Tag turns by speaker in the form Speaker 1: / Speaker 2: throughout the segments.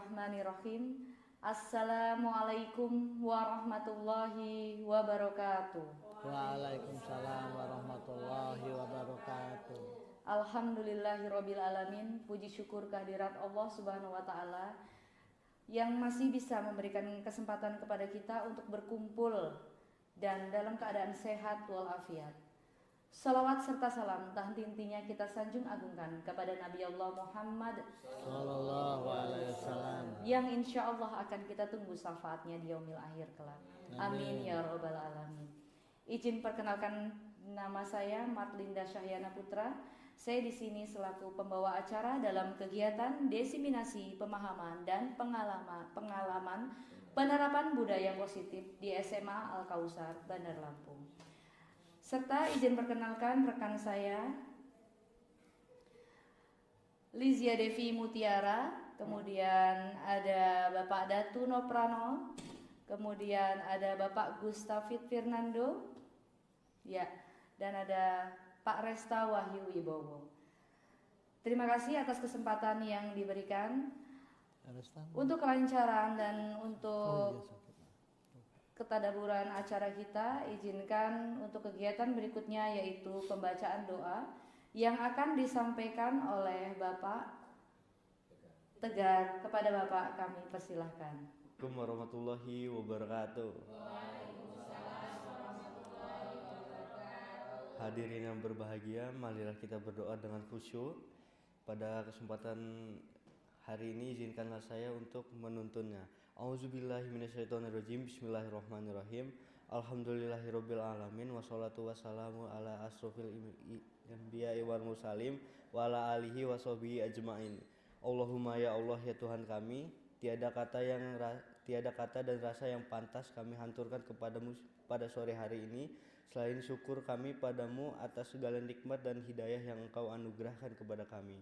Speaker 1: Bismillahirrahmanirrahim. Assalamualaikum warahmatullahi wabarakatuh.
Speaker 2: Waalaikumsalam warahmatullahi wabarakatuh.
Speaker 1: Alhamdulillahirabbil alamin. Puji syukur kehadirat Allah Subhanahu wa taala yang masih bisa memberikan kesempatan kepada kita untuk berkumpul dan dalam keadaan sehat walafiat. Salawat serta salam tak henti-hentinya kita sanjung agungkan kepada Nabi Allah Muhammad
Speaker 2: Sallallahu alaihi wasallam,
Speaker 1: yang insya Allah akan kita tunggu syafaatnya di yaumil akhir kelak. Amin ya rabbal alamin. Izin perkenalkan, nama saya Marlinda Syahyana Putra. Saya di sini selaku pembawa acara dalam kegiatan diseminasi pemahaman dan pengalaman penerapan budaya positif di SMA Al Kausar, Bandar Lampung. Serta izin perkenalkan rekan saya Lizia Devi Mutiara, kemudian ada Bapak Datu Noprano, kemudian ada Bapak Gustafid Fernando, ya, dan ada Pak Resta Wahyu Wibowo. Terima kasih atas kesempatan yang diberikan untuk kelancaran dan untuk ketadaburan acara kita. Izinkan untuk kegiatan berikutnya yaitu pembacaan doa yang akan disampaikan oleh Bapak Tegar. Kepada Bapak kami persilahkan.
Speaker 3: Assalamualaikum warahmatullahi wabarakatuh. Hadirin yang berbahagia, marilah kita berdoa dengan khusyuk. Pada kesempatan hari ini izinkanlah saya untuk menuntunnya. Auzubillahi minasyaitonirrajim. Bismillahirrahmanirrahim. Alhamdulillahirabbil alamin wassalatu wassalamu ala asrofil anbiya'i wal mursalin wa ala alihi washabihi ajmain. Allahumma ya Allah ya Tuhan kami, tiada kata dan rasa yang pantas kami hanturkan kepadamu pada sore hari ini selain syukur kami padamu atas segala nikmat dan hidayah yang Engkau anugerahkan kepada kami,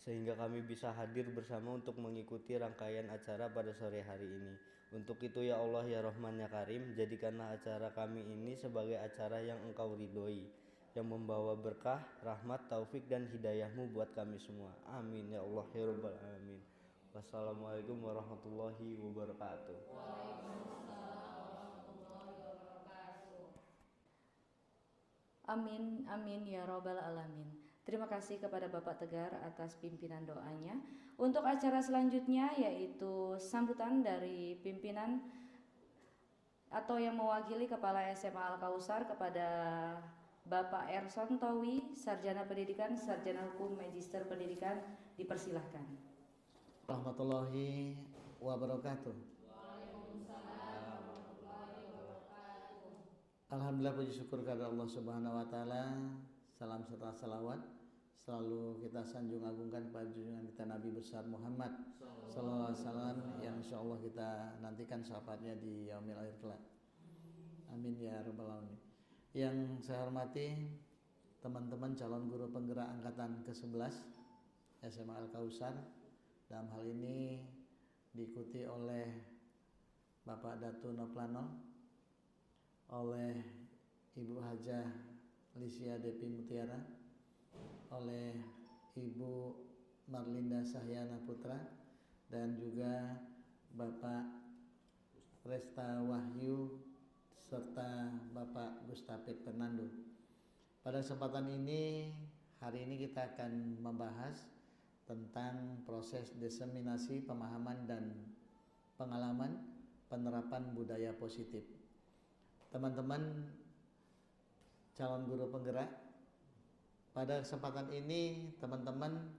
Speaker 3: sehingga kami bisa hadir bersama untuk mengikuti rangkaian acara pada sore hari ini. Untuk itu ya Allah ya Rahman ya Karim, jadikanlah acara kami ini sebagai acara yang Engkau ridhoi, yang membawa berkah, rahmat, taufik dan hidayahmu buat kami semua. Amin ya Allah ya Rabbal alamin. Wassalamualaikum warahmatullahi wabarakatuh.
Speaker 1: Amin, amin ya rabbal alamin. Terima kasih kepada Bapak Tegar atas pimpinan doanya. Untuk acara selanjutnya yaitu sambutan dari pimpinan atau yang mewakili Kepala SMA Al Kausar kepada Bapak Erson Towi, Sarjana Pendidikan, Sarjana Hukum, Magister Pendidikan, dipersilahkan.
Speaker 2: Warahmatullahi wabarakatuh. Alhamdulillah, puji syukur kepada Allah Subhanahu wa taala. Salam serta salawat selalu kita sanjung agungkan pada junjungan kita Nabi besar Muhammad sallallahu alaihi wasallam yang insyaallah kita nantikan syafaatnya di yaumil akhir kelak. Amin ya rabbal alamin. Yang saya hormati teman-teman calon guru penggerak angkatan ke-11 SMA Al Kausar, dalam hal ini diikuti oleh Bapak Datu Noplano, oleh Ibu Hajah Lizia Devi Mutiara, oleh Ibu Marlinda Syahyana Putra, dan juga Bapak Resta Wahyu serta Bapak Gustafid Fernando. Pada kesempatan ini, hari ini kita akan membahas tentang proses diseminasi pemahaman dan pengalaman penerapan budaya positif. Teman-teman calon guru penggerak, pada kesempatan ini teman-teman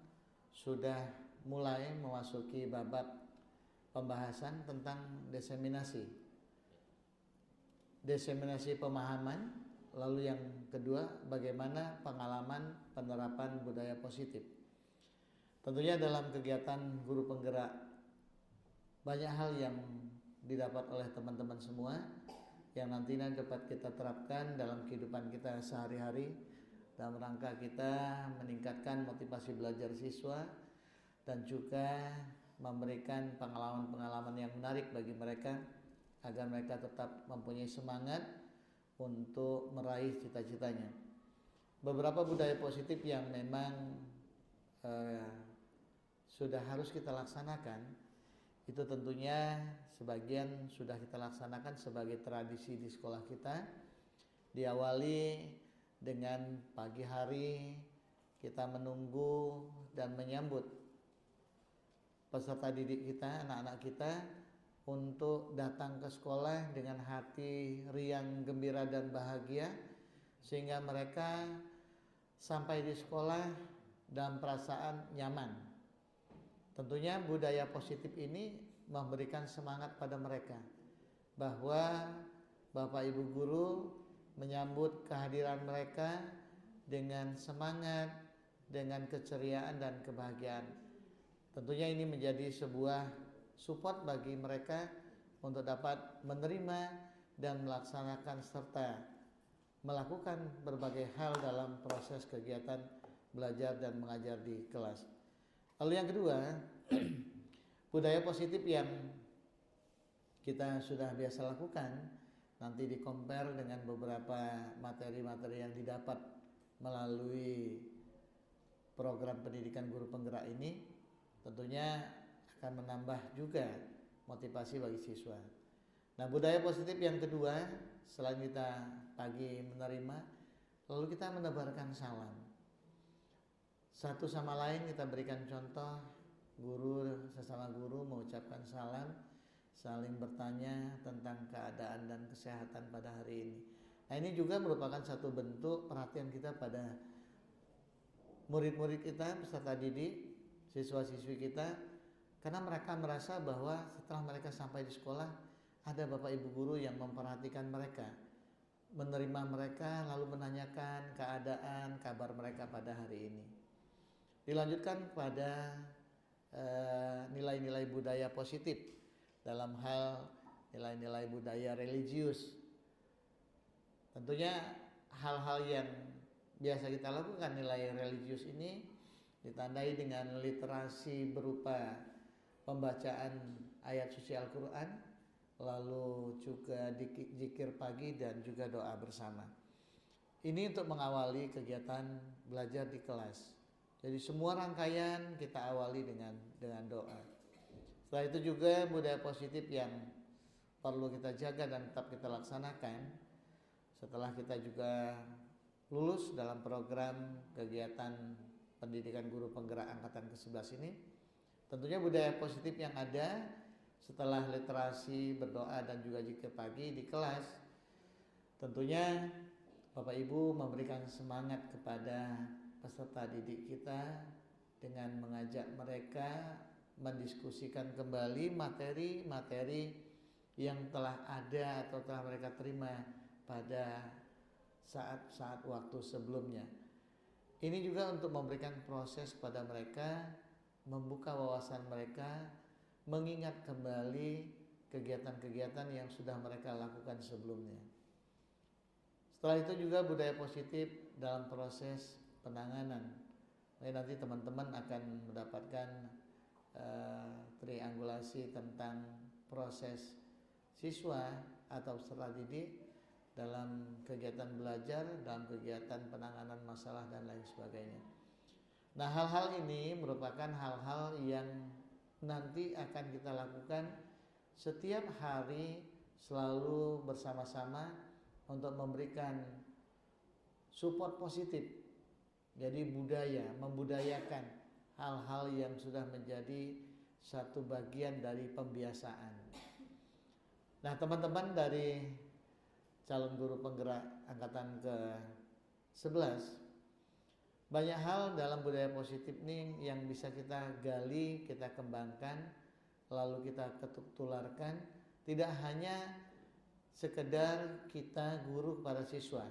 Speaker 2: sudah mulai memasuki babak pembahasan tentang diseminasi pemahaman. Lalu yang kedua, bagaimana pengalaman penerapan budaya positif. Tentunya dalam kegiatan guru penggerak banyak hal yang didapat oleh teman-teman semua yang nantinya dapat kita terapkan dalam kehidupan kita sehari-hari dalam rangka kita meningkatkan motivasi belajar siswa dan juga memberikan pengalaman-pengalaman yang menarik bagi mereka agar mereka tetap mempunyai semangat untuk meraih cita-citanya. Beberapa budaya positif yang memang sudah harus kita laksanakan, itu tentunya sebagian sudah kita laksanakan sebagai tradisi di sekolah kita. Diawali dengan pagi hari kita menunggu dan menyambut peserta didik kita, anak-anak kita untuk datang ke sekolah dengan hati riang, gembira dan bahagia, sehingga mereka sampai di sekolah dalam perasaan nyaman. Tentunya budaya positif ini memberikan semangat pada mereka bahwa Bapak Ibu guru menyambut kehadiran mereka dengan semangat, dengan keceriaan dan kebahagiaan. Tentunya ini menjadi sebuah support bagi mereka untuk dapat menerima dan melaksanakan serta melakukan berbagai hal dalam proses kegiatan belajar dan mengajar di kelas. Lalu yang kedua, budaya positif yang kita sudah biasa lakukan, nanti di-compare dengan beberapa materi-materi yang didapat melalui program pendidikan guru penggerak ini, tentunya akan menambah juga motivasi bagi siswa. Nah, budaya positif yang kedua, selain kita pagi menerima, lalu kita menebarkan salam. Satu sama lain kita berikan contoh, guru sesama guru mengucapkan salam, saling bertanya tentang keadaan dan kesehatan pada hari ini. Nah, ini juga merupakan satu bentuk perhatian kita pada murid-murid kita, peserta didik, siswa-siswi kita, karena mereka merasa bahwa setelah mereka sampai di sekolah ada Bapak Ibu guru yang memperhatikan mereka, menerima mereka, lalu menanyakan keadaan, kabar mereka pada hari ini. Dilanjutkan pada nilai-nilai budaya positif dalam hal nilai-nilai budaya religius. Tentunya hal-hal yang biasa kita lakukan, nilai religius ini ditandai dengan literasi berupa pembacaan ayat suci Al-Quran, lalu juga zikir pagi dan juga doa bersama. Ini untuk mengawali kegiatan belajar di kelas. Jadi semua rangkaian kita awali dengan doa. Setelah itu juga budaya positif yang perlu kita jaga dan tetap kita laksanakan setelah kita juga lulus dalam program kegiatan pendidikan guru penggerak angkatan ke-11 ini. Tentunya budaya positif yang ada setelah literasi, berdoa dan juga zikir pagi di kelas, tentunya Bapak Ibu memberikan semangat kepada peserta didik kita dengan mengajak mereka mendiskusikan kembali materi-materi yang telah ada atau telah mereka terima pada saat-saat waktu sebelumnya. Ini juga untuk memberikan proses pada mereka, membuka wawasan mereka, mengingat kembali kegiatan-kegiatan yang sudah mereka lakukan sebelumnya. Setelah itu juga budaya positif dalam proses penanganan. Nanti teman-teman akan mendapatkan triangulasi tentang proses siswa atau peserta didik dalam kegiatan belajar, dalam kegiatan penanganan masalah dan lain sebagainya. Nah, hal-hal ini merupakan hal-hal yang nanti akan kita lakukan setiap hari, selalu bersama-sama untuk memberikan support positif. Jadi membudayakan hal-hal yang sudah menjadi satu bagian dari pembiasaan. Nah, teman-teman dari calon guru penggerak angkatan ke-11, banyak hal dalam budaya positif ini yang bisa kita gali, kita kembangkan, lalu kita tularkan. Tidak hanya sekedar kita guru kepada siswa,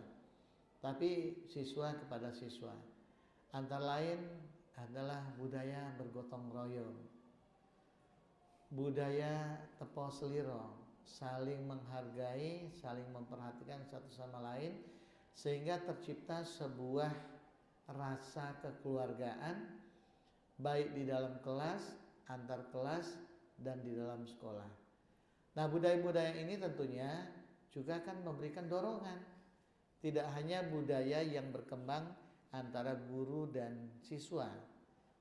Speaker 2: tapi siswa kepada siswa. Antara lain adalah budaya bergotong royong, budaya tepo seliro, saling menghargai, saling memperhatikan satu sama lain, sehingga tercipta sebuah rasa kekeluargaan baik di dalam kelas, antar kelas, dan di dalam sekolah. Nah, budaya-budaya ini tentunya juga akan memberikan dorongan. Tidak hanya budaya yang berkembang antara guru dan siswa,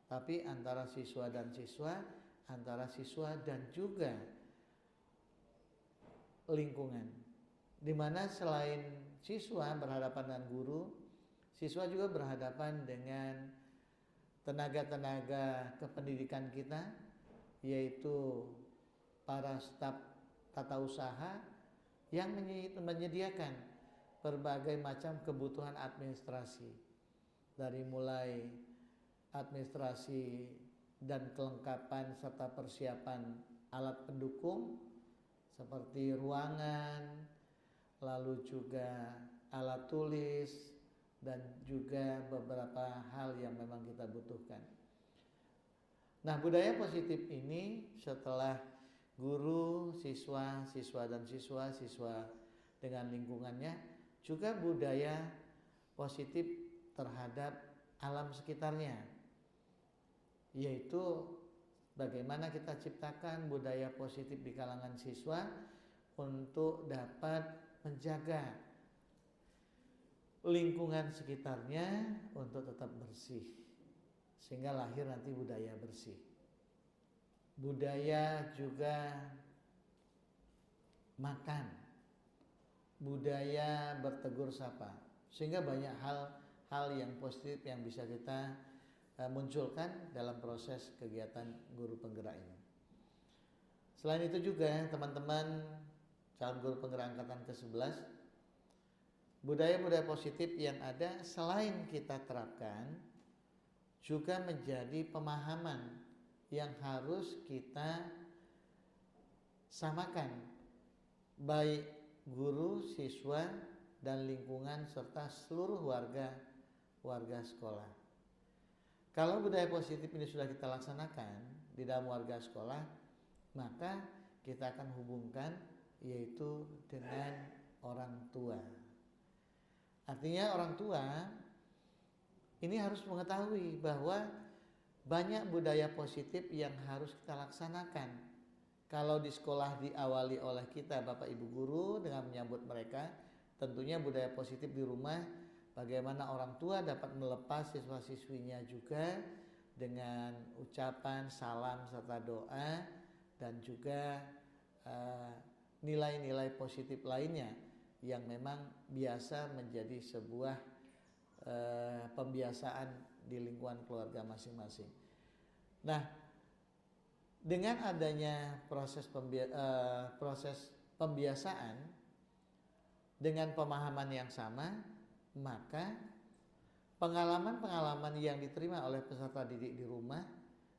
Speaker 2: tapi antara siswa dan siswa, antara siswa dan juga lingkungan. Di mana selain siswa berhadapan dengan guru, siswa juga berhadapan dengan tenaga-tenaga kependidikan kita, yaitu para staf tata usaha yang menyediakan berbagai macam kebutuhan administrasi, dari mulai administrasi dan kelengkapan serta persiapan alat pendukung seperti ruangan, lalu juga alat tulis, dan juga beberapa hal yang memang kita butuhkan. Nah, budaya positif ini setelah guru, siswa dan siswa dengan lingkungannya, juga budaya positif terhadap alam sekitarnya, yaitu bagaimana kita ciptakan budaya positif di kalangan siswa untuk dapat menjaga lingkungan sekitarnya untuk tetap bersih, sehingga lahir nanti budaya bersih. Budaya juga makan, budaya bertegur sapa, sehingga banyak hal yang positif yang bisa kita munculkan dalam proses kegiatan guru penggerak ini. Selain itu juga teman-teman calon guru penggerak angkatan ke-11, budaya-budaya positif yang ada selain kita terapkan juga menjadi pemahaman yang harus kita samakan, baik guru, siswa, dan lingkungan serta seluruh warga sekolah. Kalau budaya positif ini sudah kita laksanakan di dalam warga sekolah, maka kita akan hubungkan yaitu dengan orang tua. Artinya orang tua ini harus mengetahui bahwa banyak budaya positif yang harus kita laksanakan. Kalau di sekolah diawali oleh kita Bapak Ibu guru dengan menyambut mereka, tentunya budaya positif di rumah, bagaimana orang tua dapat melepas siswa-siswinya juga dengan ucapan salam serta doa, dan juga nilai-nilai positif lainnya yang memang biasa menjadi sebuah pembiasaan di lingkungan keluarga masing-masing. Nah, dengan adanya proses pembiasaan dengan pemahaman yang sama, maka pengalaman-pengalaman yang diterima oleh peserta didik di rumah,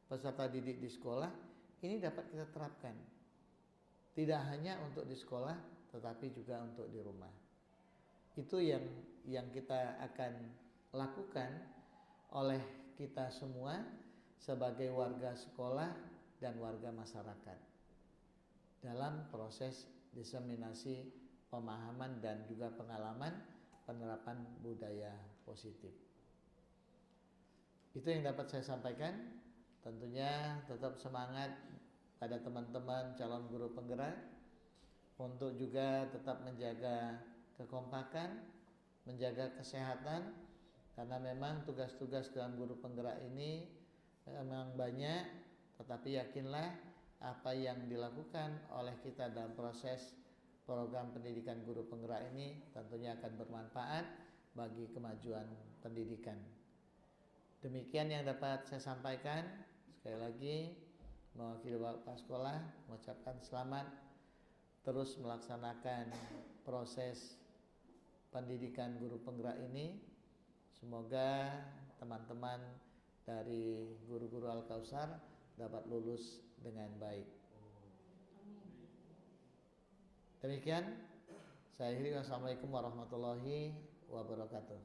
Speaker 2: peserta didik di sekolah, ini dapat kita terapkan. Tidak hanya untuk di sekolah, tetapi juga untuk di rumah. Itu yang kita akan lakukan oleh kita semua sebagai warga sekolah dan warga masyarakat dalam proses diseminasi pemahaman dan juga pengalaman penerapan budaya positif. Itu yang dapat saya sampaikan. Tentunya tetap semangat pada teman-teman calon guru penggerak untuk juga tetap menjaga kekompakan, menjaga kesehatan, karena memang tugas-tugas dalam guru penggerak ini memang banyak, tetapi yakinlah apa yang dilakukan oleh kita dalam proses program pendidikan guru penggerak ini tentunya akan bermanfaat bagi kemajuan pendidikan. Demikian yang dapat saya sampaikan. Sekali lagi mewakili Bapak Sekolah mengucapkan selamat terus melaksanakan proses pendidikan guru penggerak ini. Semoga teman-teman dari guru-guru Al-Kausar dapat lulus dengan baik. Demikian, saya akhiri. Wassalamualaikum warahmatullahi wabarakatuh.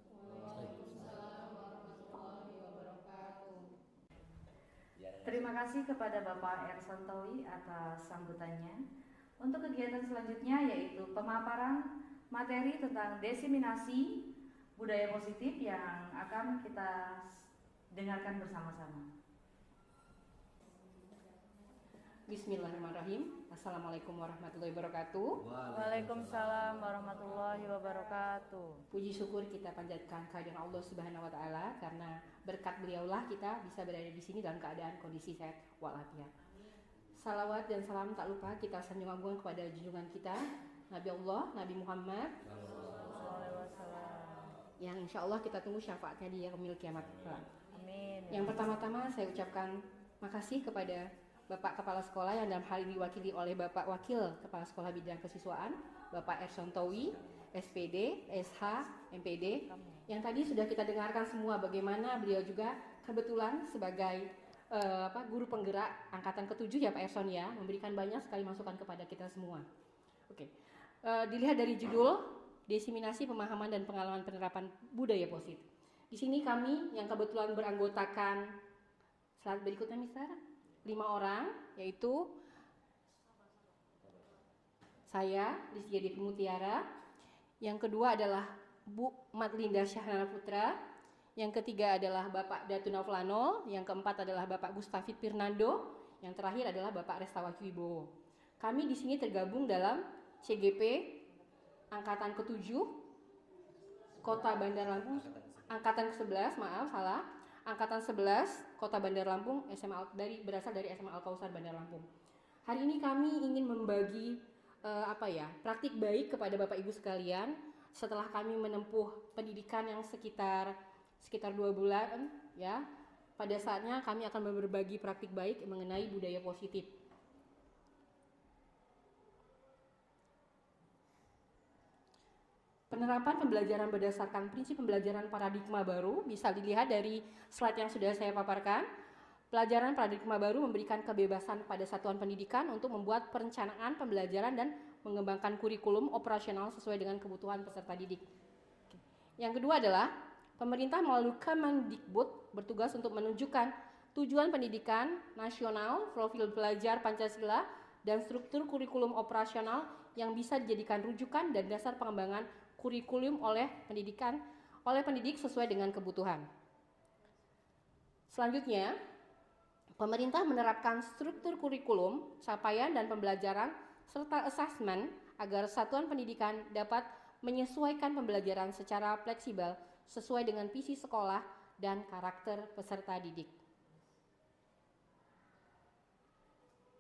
Speaker 1: Terima kasih kepada Bapak Ersantowi atas sambutannya. Untuk kegiatan selanjutnya yaitu pemaparan materi tentang diseminasi budaya positif yang akan kita dengarkan bersama-sama.
Speaker 4: Bismillahirrahmanirrahim. Assalamualaikum warahmatullahi wabarakatuh.
Speaker 1: Waalaikumsalam warahmatullahi wabarakatuh.
Speaker 4: Puji syukur kita panjatkan kehadiran Allah Subhanahu wa taala karena berkat beliaulah kita bisa berada di sini dalam keadaan kondisi sehat walafiat. Salawat dan salam tak lupa kita sanjung agung kepada junjungan kita Nabi Allah, Nabi Muhammad yang insya Allah kita tunggu syafaatnya di yaumil kiamat.
Speaker 1: Amin.
Speaker 4: Yang pertama-tama saya ucapkan makasih kepada Bapak Kepala Sekolah yang dalam hal ini diwakili oleh Bapak Wakil Kepala Sekolah Bidang Kesiswaan, Bapak Erson Towi, SPD, SH, MPD, yang tadi sudah kita dengarkan semua bagaimana beliau juga kebetulan sebagai guru penggerak angkatan ke-7 ya Pak Erson ya, memberikan banyak sekali masukan kepada kita semua. Oke, dilihat dari judul Diseminasi Pemahaman dan Pengalaman Penerapan Budaya Positif. Di sini kami yang kebetulan beranggotakan slide berikutnya Mister, 5 orang, yaitu saya, Rizky Adi Mutiara. Yang kedua adalah Bu Matlinda Syahyana Putra. Yang ketiga adalah Bapak Datu Nauflano. Yang keempat adalah Bapak Gustafid Pirnando. Yang terakhir adalah Bapak Restawaki Wibowo. Kami di sini tergabung dalam CGP Angkatan ke-7 Kota Bandar Lampung, Angkatan ke-11, maaf salah. Angkatan 11 Kota Bandar Lampung berasal dari SMA Al Kausar Bandar Lampung. Hari ini kami ingin membagi praktik baik kepada Bapak Ibu sekalian setelah kami menempuh pendidikan yang sekitar 2 bulan ya. Pada saatnya kami akan berbagi praktik baik mengenai budaya positif. Penerapan pembelajaran berdasarkan prinsip pembelajaran paradigma baru bisa dilihat dari slide yang sudah saya paparkan. Pelajaran paradigma baru memberikan kebebasan pada satuan pendidikan untuk membuat perencanaan pembelajaran dan mengembangkan kurikulum operasional sesuai dengan kebutuhan peserta didik. Yang kedua adalah pemerintah melalui Kemendikbud bertugas untuk menunjukkan tujuan pendidikan nasional, profil belajar Pancasila, dan struktur kurikulum operasional yang bisa dijadikan rujukan dan dasar pengembangan kurikulum oleh pendidik sesuai dengan kebutuhan. Selanjutnya, pemerintah menerapkan struktur kurikulum, capaian dan pembelajaran serta asesmen agar satuan pendidikan dapat menyesuaikan pembelajaran secara fleksibel sesuai dengan visi sekolah dan karakter peserta didik.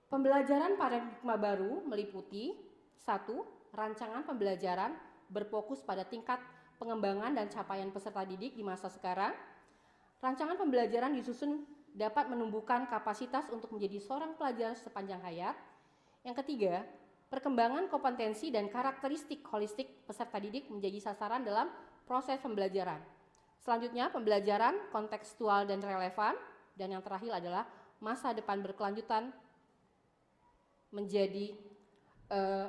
Speaker 4: Pembelajaran paradigma baru meliputi 1. Rancangan pembelajaran berfokus pada tingkat pengembangan dan capaian peserta didik di masa sekarang. Rancangan pembelajaran disusun dapat menumbuhkan kapasitas untuk menjadi seorang pelajar sepanjang hayat. Yang ketiga, perkembangan kompetensi dan karakteristik holistik peserta didik menjadi sasaran dalam proses pembelajaran. Selanjutnya, pembelajaran kontekstual dan relevan. Dan yang terakhir adalah masa depan berkelanjutan menjadi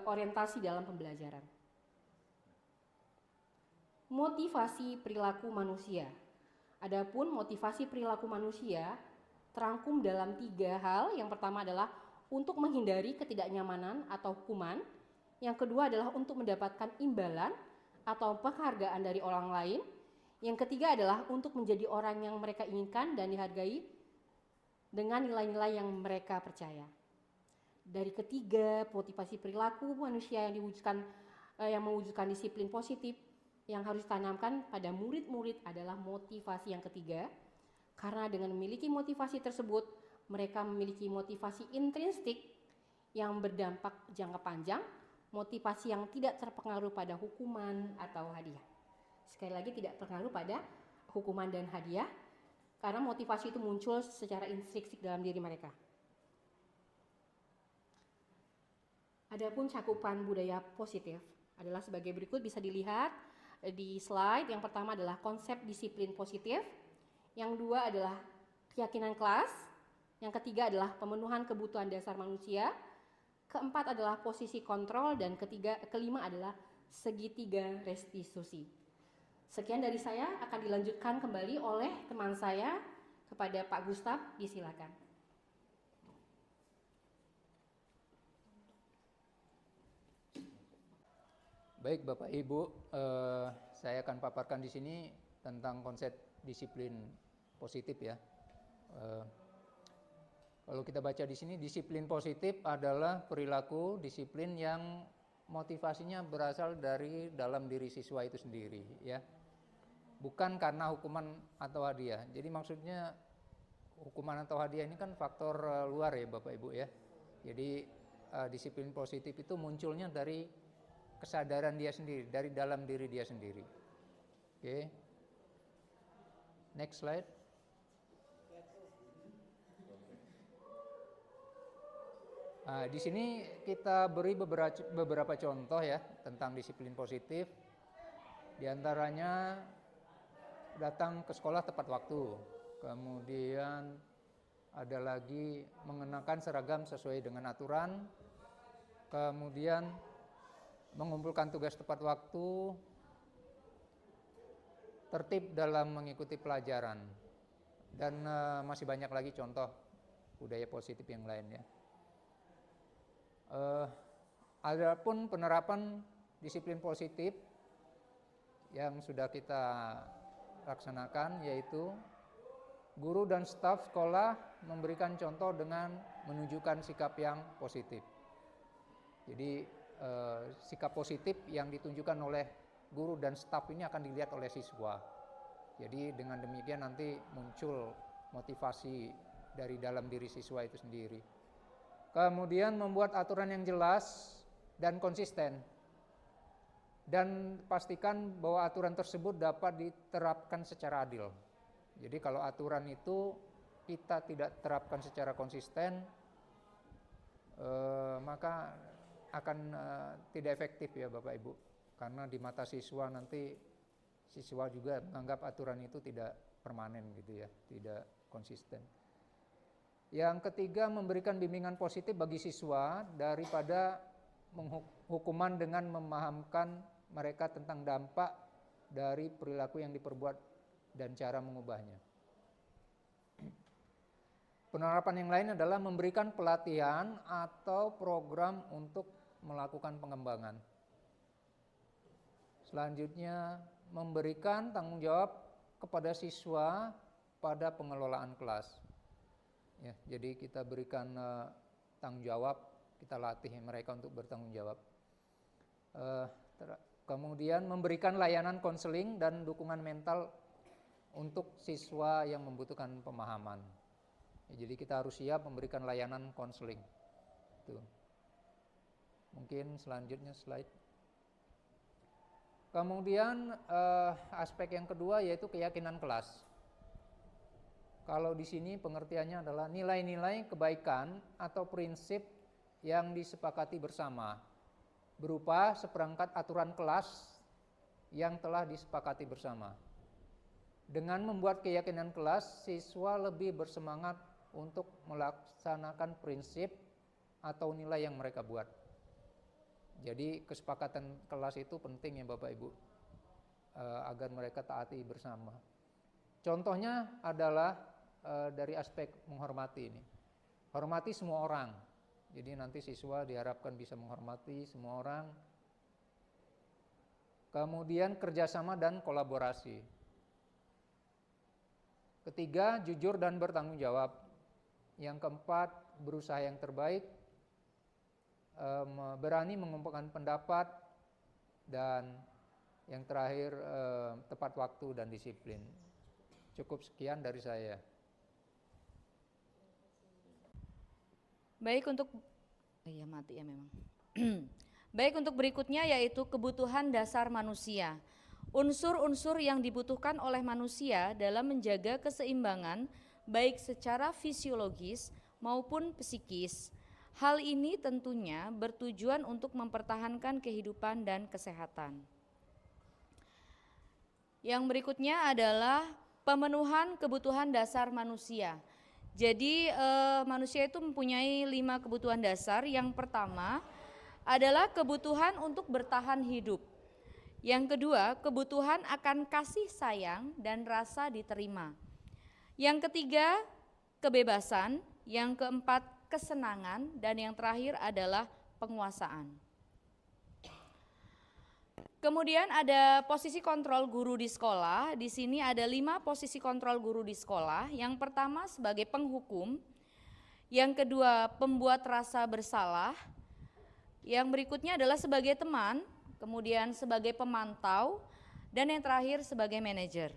Speaker 4: orientasi dalam pembelajaran. Motivasi perilaku manusia. Adapun motivasi perilaku manusia terangkum dalam 3 hal. Yang pertama adalah untuk menghindari ketidaknyamanan atau hukuman. Yang kedua adalah untuk mendapatkan imbalan atau penghargaan dari orang lain. Yang ketiga adalah untuk menjadi orang yang mereka inginkan dan dihargai dengan nilai-nilai yang mereka percaya. Dari ketiga motivasi perilaku manusia yang mewujudkan disiplin positif yang harus ditanamkan pada murid-murid adalah motivasi yang ketiga. Karena dengan memiliki motivasi tersebut, mereka memiliki motivasi intrinsik yang berdampak jangka panjang, motivasi yang tidak terpengaruh pada hukuman atau hadiah. Sekali lagi, tidak terpengaruh pada hukuman dan hadiah, karena motivasi itu muncul secara intrinsik dalam diri mereka. Adapun cakupan budaya positif adalah sebagai berikut, bisa dilihat di slide. Yang pertama adalah konsep disiplin positif, yang dua adalah keyakinan kelas, yang ketiga adalah pemenuhan kebutuhan dasar manusia, keempat adalah posisi kontrol, dan kelima adalah segitiga restitusi. Sekian dari saya, akan dilanjutkan kembali oleh teman saya kepada Pak Gustaf, disilakan.
Speaker 5: Baik Bapak Ibu, saya akan paparkan di sini tentang konsep disiplin positif ya. Kalau Kalau kita baca di sini, disiplin positif adalah perilaku disiplin yang motivasinya berasal dari dalam diri siswa itu sendiri, ya. Bukan karena hukuman atau hadiah. Jadi maksudnya hukuman atau hadiah ini kan faktor luar ya Bapak Ibu ya. Jadi disiplin positif itu munculnya dari kesadaran dia sendiri, dari dalam diri dia sendiri. Oke. Next slide. Di sini kita beri beberapa contoh ya tentang disiplin positif. Di antaranya datang ke sekolah tepat waktu, kemudian ada lagi mengenakan seragam sesuai dengan aturan, kemudian mengumpulkan tugas tepat waktu, tertib dalam mengikuti pelajaran, dan masih banyak lagi contoh budaya positif yang lain ya. Adapun penerapan disiplin positif yang sudah kita laksanakan, yaitu guru dan staf sekolah memberikan contoh dengan menunjukkan sikap yang positif. Jadi sikap positif yang ditunjukkan oleh guru dan staf ini akan dilihat oleh siswa. Jadi dengan demikian nanti muncul motivasi dari dalam diri siswa itu sendiri. Kemudian membuat aturan yang jelas dan konsisten. Dan pastikan bahwa aturan tersebut dapat diterapkan secara adil. Jadi kalau aturan itu kita tidak terapkan secara konsisten, maka akan tidak efektif ya Bapak Ibu. Karena di mata siswa nanti siswa juga menganggap aturan itu tidak permanen gitu ya, tidak konsisten. Yang ketiga, memberikan bimbingan positif bagi siswa daripada hukuman dengan memahamkan mereka tentang dampak dari perilaku yang diperbuat dan cara mengubahnya. Penerapan yang lain adalah memberikan pelatihan atau program untuk melakukan pengembangan. Selanjutnya, memberikan tanggung jawab kepada siswa pada pengelolaan kelas. Ya, jadi kita berikan tanggung jawab, kita latih mereka untuk bertanggung jawab. Kemudian memberikan layanan konseling dan dukungan mental untuk siswa yang membutuhkan pemahaman. Ya, jadi kita harus siap memberikan layanan konseling. Mungkin selanjutnya slide. Kemudian aspek yang kedua yaitu keyakinan kelas. Kalau di sini pengertiannya adalah nilai-nilai kebaikan atau prinsip yang disepakati bersama, berupa seperangkat aturan kelas yang telah disepakati bersama. Dengan membuat keyakinan kelas, siswa lebih bersemangat untuk melaksanakan prinsip atau nilai yang mereka buat. Jadi kesepakatan kelas itu penting ya Bapak Ibu, agar mereka taati bersama. Contohnya adalah dari aspek menghormati ini. Hormati semua orang. Jadi nanti siswa diharapkan bisa menghormati semua orang. Kemudian kerjasama dan kolaborasi. Ketiga, jujur dan bertanggung jawab. Yang keempat, berusaha yang terbaik, berani mengumpulkan pendapat, dan yang terakhir tepat waktu dan disiplin. Cukup sekian dari saya.
Speaker 1: Baik untuk mati ya memang. Baik untuk berikutnya yaitu kebutuhan dasar manusia. Unsur-unsur yang dibutuhkan oleh manusia dalam menjaga keseimbangan baik secara fisiologis maupun psikis. Hal ini tentunya bertujuan untuk mempertahankan kehidupan dan kesehatan. Yang berikutnya adalah pemenuhan kebutuhan dasar manusia. Jadi manusia itu mempunyai 5 kebutuhan dasar. Yang pertama adalah kebutuhan untuk bertahan hidup. Yang kedua, kebutuhan akan kasih sayang dan rasa diterima. Yang ketiga, kebebasan. Yang keempat, kesenangan. Dan yang terakhir adalah penguasaan. Kemudian ada posisi kontrol guru di sekolah. Di sini ada 5 posisi kontrol guru di sekolah. Yang pertama sebagai penghukum, Yang kedua, pembuat rasa bersalah. Yang berikutnya adalah sebagai teman, kemudian sebagai pemantau, dan yang terakhir sebagai manajer.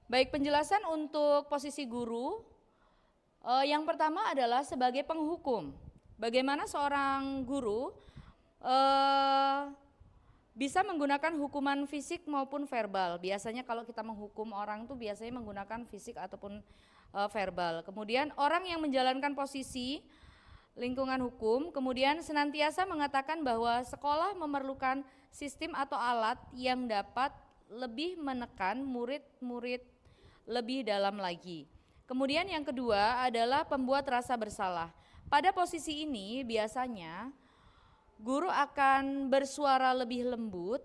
Speaker 1: Baik, penjelasan untuk posisi guru. Yang pertama adalah sebagai penghukum. Bagaimana seorang guru bisa menggunakan hukuman fisik maupun verbal. Biasanya kalau kita menghukum orang tuh biasanya menggunakan fisik ataupun verbal. Kemudian orang yang menjalankan posisi lingkungan hukum kemudian senantiasa mengatakan bahwa sekolah memerlukan sistem atau alat yang dapat lebih menekan murid-murid lebih dalam lagi. Kemudian yang kedua adalah pembuat rasa bersalah. Pada posisi ini biasanya guru akan bersuara lebih lembut,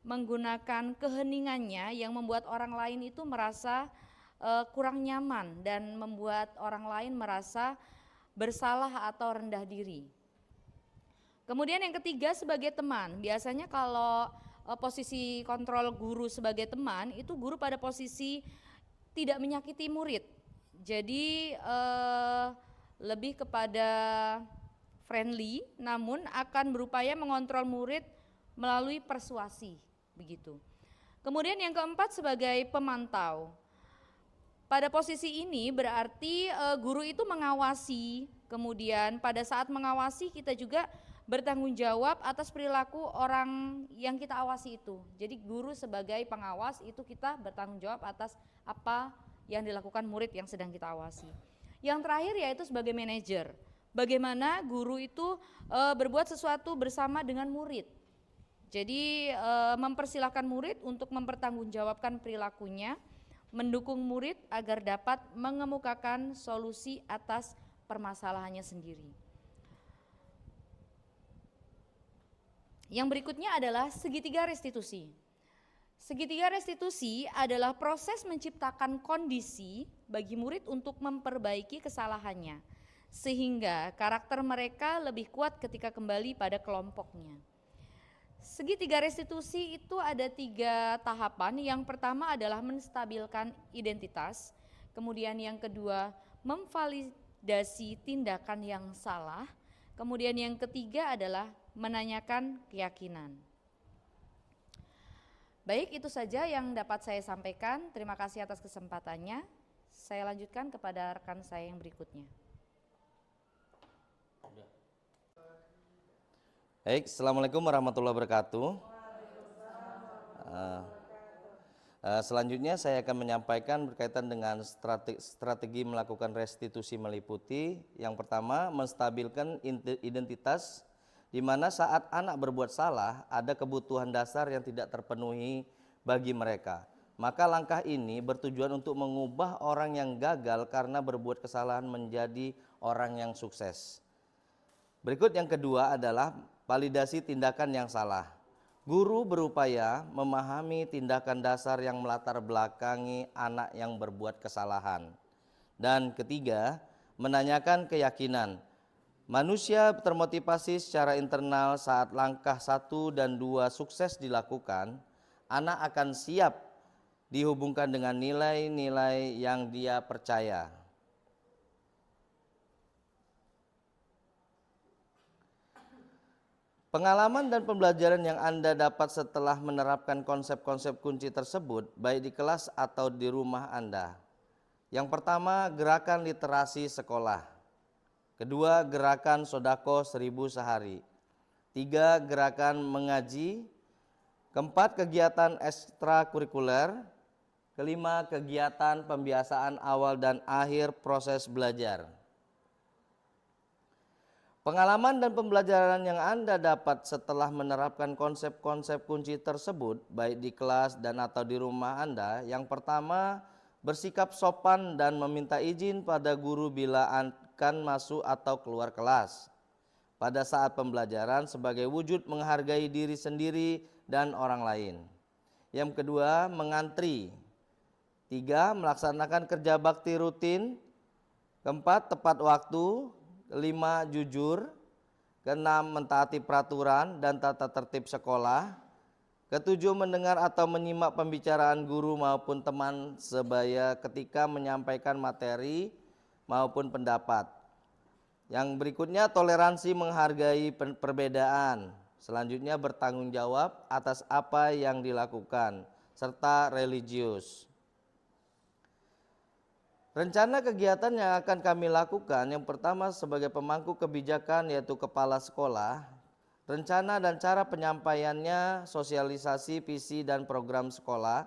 Speaker 1: menggunakan keheningannya yang membuat orang lain itu merasa kurang nyaman dan membuat orang lain merasa bersalah atau rendah diri. Kemudian yang ketiga sebagai teman. Biasanya kalau posisi kontrol guru sebagai teman, itu guru pada posisi tidak menyakiti murid. Jadi lebih kepada friendly, namun akan berupaya mengontrol murid melalui persuasi, begitu. Kemudian yang keempat sebagai pemantau. Pada posisi ini berarti guru itu mengawasi, kemudian pada saat mengawasi kita juga bertanggung jawab atas perilaku orang yang kita awasi itu. Jadi guru sebagai pengawas itu kita bertanggung jawab atas apa yang dilakukan murid yang sedang kita awasi. Yang terakhir yaitu sebagai manajer. Bagaimana guru itu berbuat sesuatu bersama dengan murid. Jadi mempersilahkan murid untuk mempertanggungjawabkan perilakunya, mendukung murid agar dapat mengemukakan solusi atas permasalahannya sendiri. Yang berikutnya adalah segitiga restitusi. Segitiga restitusi adalah proses menciptakan kondisi bagi murid untuk memperbaiki kesalahannya, sehingga karakter mereka lebih kuat ketika kembali pada kelompoknya. Segitiga restitusi itu ada 3 tahapan. Yang pertama adalah menstabilkan identitas, kemudian yang kedua memvalidasi tindakan yang salah, kemudian yang ketiga adalah menanyakan keyakinan. Baik, itu saja yang dapat saya sampaikan. Terima kasih atas kesempatannya. Saya lanjutkan kepada rekan saya yang berikutnya.
Speaker 6: Baik, Assalamualaikum warahmatullahi wabarakatuh. Selanjutnya saya akan menyampaikan berkaitan dengan strategi melakukan restitusi meliputi. Yang pertama, menstabilkan identitas, di mana saat anak berbuat salah ada kebutuhan dasar yang tidak terpenuhi bagi mereka. Maka langkah ini bertujuan untuk mengubah orang yang gagal karena berbuat kesalahan menjadi orang yang sukses. Berikut yang kedua adalah validasi tindakan yang salah. Guru berupaya memahami tindakan dasar yang melatar belakangi anak yang berbuat kesalahan. Dan ketiga, menanyakan keyakinan. Manusia termotivasi secara internal saat langkah 1 dan 2 sukses dilakukan, anak akan siap dihubungkan dengan nilai-nilai yang dia percaya. Pengalaman dan pembelajaran yang Anda dapat setelah menerapkan konsep-konsep kunci tersebut, baik di kelas atau di rumah Anda. Yang pertama, gerakan literasi sekolah. Kedua, gerakan sodako 1000 sehari. 3, gerakan mengaji. Keempat, kegiatan ekstrakurikuler. Kelima, kegiatan pembiasaan awal dan akhir proses belajar. Pengalaman dan pembelajaran yang Anda dapat setelah menerapkan konsep-konsep kunci tersebut, baik di kelas dan atau di rumah Anda. Yang pertama, bersikap sopan dan meminta izin pada guru bila akan masuk atau keluar kelas. Pada saat pembelajaran sebagai wujud menghargai diri sendiri dan orang lain. Yang kedua, mengantri. 3, melaksanakan kerja bakti rutin. Keempat, tepat waktu. 5, jujur. Keenam, mentaati peraturan dan tata tertib sekolah. Ketujuh, mendengar atau menyimak pembicaraan guru maupun teman sebaya ketika menyampaikan materi maupun pendapat. Yang berikutnya, toleransi menghargai perbedaan. Selanjutnya, bertanggung jawab atas apa yang dilakukan, serta religius. Rencana kegiatan yang akan kami lakukan, yang pertama sebagai pemangku kebijakan yaitu kepala sekolah. Rencana dan cara penyampaiannya, sosialisasi visi dan program sekolah.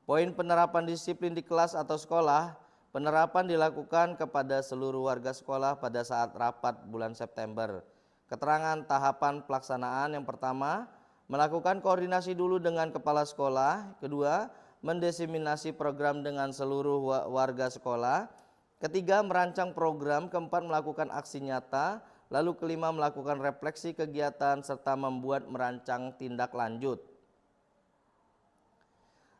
Speaker 6: Poin penerapan disiplin di kelas atau sekolah, penerapan dilakukan kepada seluruh warga sekolah pada saat rapat bulan September. Keterangan tahapan pelaksanaan, yang pertama, melakukan koordinasi dulu dengan kepala sekolah. Kedua, mendiseminasi program dengan seluruh warga sekolah. Ketiga, merancang program. Keempat, melakukan aksi nyata. Lalu kelima, melakukan refleksi kegiatan serta membuat merancang tindak lanjut.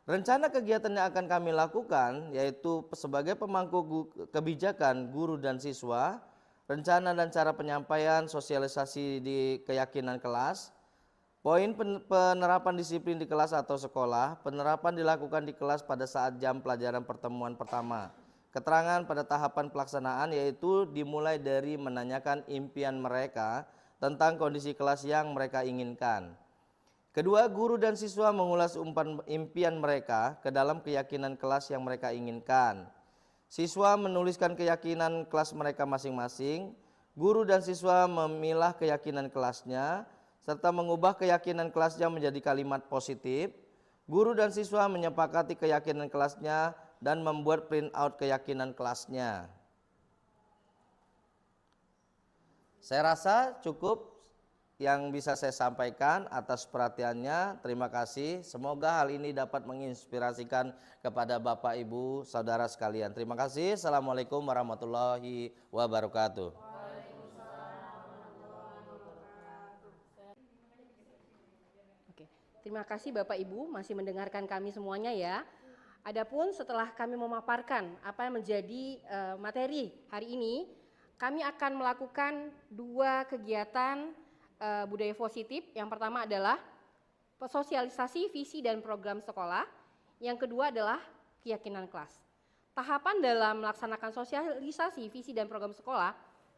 Speaker 6: Rencana kegiatan yang akan kami lakukan yaitu sebagai pemangku kebijakan guru dan siswa, rencana dan cara penyampaian, sosialisasi di keyakinan kelas, poin penerapan disiplin di kelas atau sekolah, penerapan dilakukan di kelas pada saat jam pelajaran pertemuan pertama. Keterangan pada tahapan pelaksanaan yaitu dimulai dari menanyakan impian mereka tentang kondisi kelas yang mereka inginkan. Kedua, guru dan siswa mengulas impian mereka ke dalam keyakinan kelas yang mereka inginkan. Siswa menuliskan keyakinan kelas mereka masing-masing. Guru dan siswa memilah keyakinan kelasnya serta mengubah keyakinan kelasnya menjadi kalimat positif. Guru dan siswa menyepakati keyakinan kelasnya dan membuat print out keyakinan kelasnya. Saya rasa cukup yang bisa saya sampaikan atas perhatiannya. Terima kasih. Semoga hal ini dapat menginspirasikan kepada Bapak, Ibu, Saudara sekalian. Terima kasih. Assalamualaikum warahmatullahi wabarakatuh.
Speaker 4: Oke, terima kasih Bapak Ibu masih mendengarkan kami semuanya ya. Adapun setelah kami memaparkan apa yang menjadi materi hari ini, kami akan melakukan dua kegiatan budaya positif. Yang pertama adalah sosialisasi visi dan program sekolah. Yang kedua adalah keyakinan kelas. Tahapan dalam melaksanakan sosialisasi visi dan program sekolah,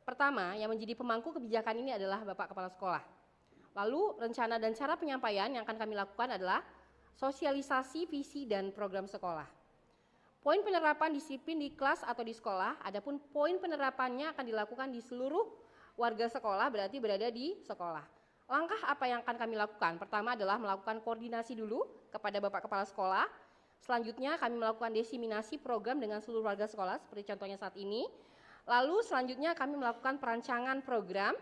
Speaker 4: pertama yang menjadi pemangku kebijakan ini adalah Bapak Kepala Sekolah. Lalu rencana dan cara penyampaian yang akan kami lakukan adalah sosialisasi visi dan program sekolah. Poin penerapan disiplin di kelas atau di sekolah, adapun poin penerapannya akan dilakukan di seluruh warga sekolah, berarti berada di sekolah. Langkah apa yang akan kami lakukan? Pertama adalah melakukan koordinasi dulu kepada Bapak Kepala Sekolah. Selanjutnya kami melakukan diseminasi program dengan seluruh warga sekolah, seperti contohnya saat ini. Lalu selanjutnya kami melakukan perancangan program.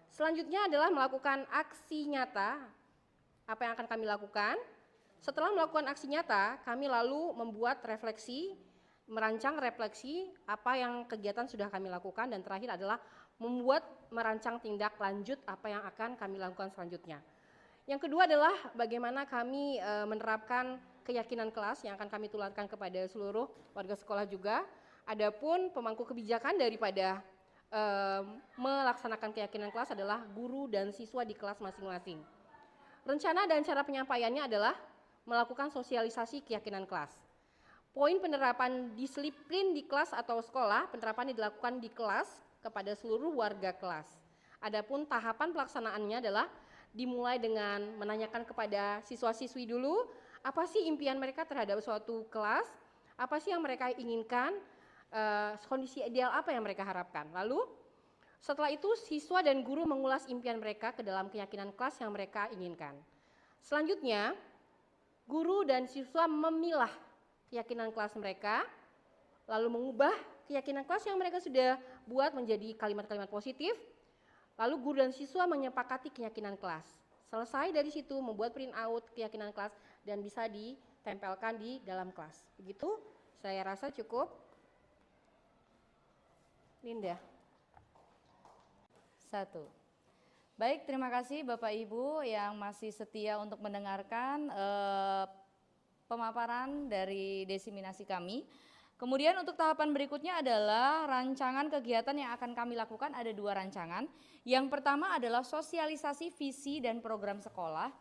Speaker 4: Selanjutnya adalah melakukan aksi nyata. Apa yang akan kami lakukan? Setelah melakukan aksi nyata, kami lalu membuat refleksi, merancang refleksi apa yang kegiatan sudah kami lakukan, dan terakhir adalah merancang tindak lanjut apa yang akan kami lakukan selanjutnya. Yang kedua adalah bagaimana kami menerapkan keyakinan kelas yang akan kami tularkan kepada seluruh warga sekolah juga. Adapun pemangku kebijakan daripada melaksanakan keyakinan kelas adalah guru dan siswa di kelas masing-masing. Rencana dan cara penyampaiannya adalah melakukan sosialisasi keyakinan kelas. Poin penerapan disiplin di kelas atau sekolah, penerapan dilakukan di kelas kepada seluruh warga kelas. Adapun tahapan pelaksanaannya adalah dimulai dengan menanyakan kepada siswa-siswi dulu, apa sih impian mereka terhadap suatu kelas, apa sih yang mereka inginkan, kondisi ideal apa yang mereka harapkan. Lalu setelah itu siswa dan guru mengulas impian mereka ke dalam keyakinan kelas yang mereka inginkan. Selanjutnya, guru dan siswa memilah keyakinan kelas mereka, lalu mengubah keyakinan kelas yang mereka sudah buat menjadi kalimat-kalimat positif, lalu guru dan siswa menyepakati keyakinan kelas. Selesai dari situ membuat print out keyakinan kelas dan bisa ditempelkan di dalam kelas. Begitu, saya rasa cukup. Linda.
Speaker 1: 1. Baik, terima kasih Bapak Ibu yang masih setia untuk mendengarkan pemaparan dari diseminasi kami. Kemudian untuk tahapan berikutnya adalah rancangan kegiatan yang akan kami lakukan. Ada 2 rancangan. Yang pertama adalah sosialisasi visi dan program sekolah.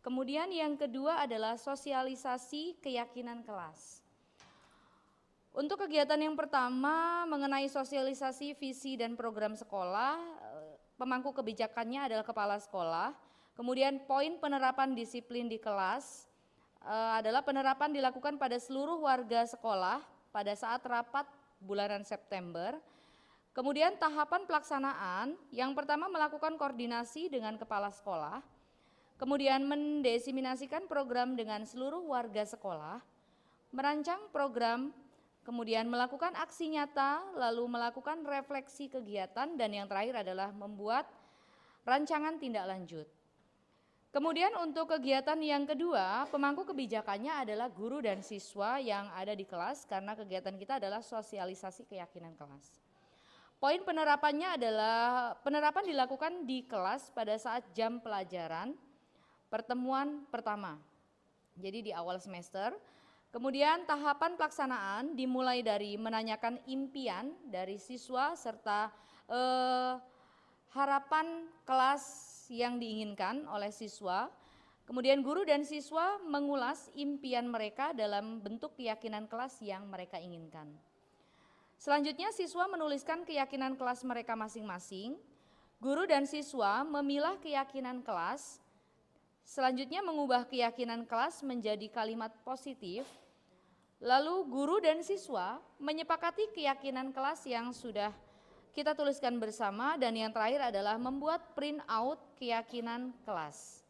Speaker 1: Kemudian yang kedua adalah sosialisasi keyakinan kelas. Untuk kegiatan yang pertama mengenai sosialisasi visi dan program sekolah, pemangku kebijakannya adalah kepala sekolah. Kemudian poin penerapan disiplin di kelas adalah penerapan dilakukan pada seluruh warga sekolah pada saat rapat bulanan September. Kemudian tahapan pelaksanaan, yang pertama melakukan koordinasi dengan kepala sekolah, kemudian mendesiminasikan program dengan seluruh warga sekolah, merancang program, kemudian melakukan aksi nyata, lalu melakukan refleksi kegiatan, dan yang terakhir adalah membuat rancangan tindak lanjut. Kemudian untuk kegiatan yang kedua, pemangku kebijakannya adalah guru dan siswa yang ada di kelas karena kegiatan kita adalah sosialisasi keyakinan kelas. Poin penerapannya adalah penerapan dilakukan di kelas pada saat jam pelajaran pertemuan pertama. Jadi di awal semester. Kemudian tahapan pelaksanaan dimulai dari menanyakan impian dari siswa serta harapan kelas yang diinginkan oleh siswa. Kemudian guru dan siswa mengulas impian mereka dalam bentuk keyakinan kelas yang mereka inginkan. Selanjutnya siswa menuliskan keyakinan kelas mereka masing-masing. Guru dan siswa memilah keyakinan kelas. Selanjutnya mengubah keyakinan kelas menjadi kalimat positif. Lalu guru dan siswa menyepakati keyakinan kelas yang sudah kita tuliskan bersama, dan yang terakhir adalah membuat print out keyakinan kelas.